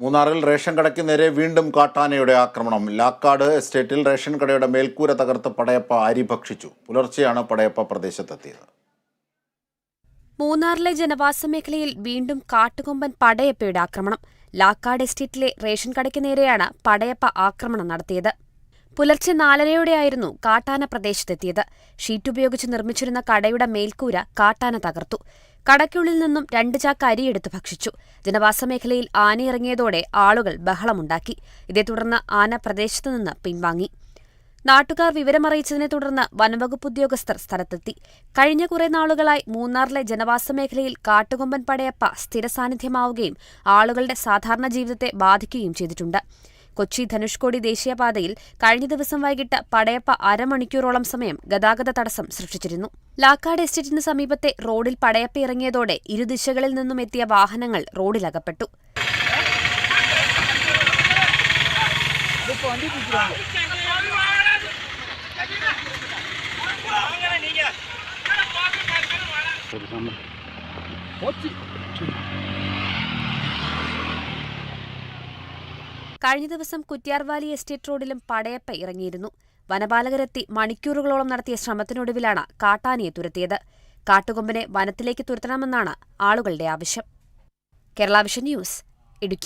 മൂന്നാറിൽ റേഷൻ കടയ്ക്ക് നേരെ വീണ്ടും കാട്ടാനയുടെ ആക്രമണം. ലാക്കാട് എസ്റ്റേറ്റിൽ റേഷൻ കടയുടെ മേൽക്കൂര തകർത്ത് പടയപ്പ അരി ഭക്ഷിച്ചു. പുലർച്ചെയാണ് പടയപ്പ പ്രദേശത്തെത്തിയത്. മൂന്നാറിലെ ജനവാസ മേഖലയിൽ വീണ്ടും കാട്ടുകൊമ്പൻ പടയപ്പയുടെ ആക്രമണം. ലാക്കാട് എസ്റ്റേറ്റിലെ റേഷൻ കടയ്ക്ക് നേരെയാണ് പടയപ്പ ആക്രമണം നടത്തിയത്. പുലർച്ചെ 4:30യോടെയായിരുന്നു കാട്ടാന പ്രദേശത്തെത്തിയത്. ഷീറ്റ് ഉപയോഗിച്ച് നിർമ്മിച്ചിരുന്ന കടയുടെ മേൽക്കൂര കാട്ടാന തകർത്തു. കടയ്ക്കുള്ളിൽ നിന്നും 2 ചാക്ക് അരിയെടുത്ത് ഭക്ഷിച്ചു. ജനവാസ മേഖലയിൽ ആനയിറങ്ങിയതോടെ ആളുകൾ ബഹളമുണ്ടാക്കി. ഇതേ തുടർന്ന് ആന പ്രദേശത്തുനിന്ന് പിൻവാങ്ങി. നാട്ടുകാർ വിവരമറിയിച്ചതിനെ തുടർന്ന് വനംവകുപ്പ് ഉദ്യോഗസ്ഥർ സ്ഥലത്തെത്തി. കഴിഞ്ഞ കുറെ നാളുകളായി മൂന്നാറിലെ ജനവാസ മേഖലയിൽ കാട്ടുകൊമ്പൻ പടയപ്പ സ്ഥിരസാന്നിധ്യമാവുകയും ആളുകളുടെ സാധാരണ ജീവിതത്തെ ബാധിക്കുകയും ചെയ്തിട്ടുണ്ട്. കൊച്ചി ധനുഷ്കോടി ദേശീയപാതയിൽ കഴിഞ്ഞ ദിവസം വൈകിട്ട് പടയപ്പ അരമണിക്കൂറോളം സമയം ഗതാഗത തടസ്സം സൃഷ്ടിച്ചിരുന്നു. ലാക്കാട് എസ്റ്റേറ്റിന് സമീപത്തെ റോഡിൽ പടയപ്പ ഇറങ്ങിയതോടെ ഇരുദിശകളിൽ നിന്നും എത്തിയ വാഹനങ്ങൾ റോഡിലകപ്പെട്ടു. കഴിഞ്ഞ ദിവസം കുറ്റ്യാർവാലി എസ്റ്റേറ്റ് റോഡിലും പടയപ്പ ഇറങ്ങിയിരുന്നു. വനപാലകരെത്തി മണിക്കൂറുകളോളം നടത്തിയ ശ്രമത്തിനൊടുവിലാണ് കാട്ടാനയെ തുരത്തിയത്. കാട്ടുകൊമ്പനെ വനത്തിലേക്ക് തുരത്തണമെന്നാണ് ആളുകളുടെ ആവശ്യം. Kerala vision news.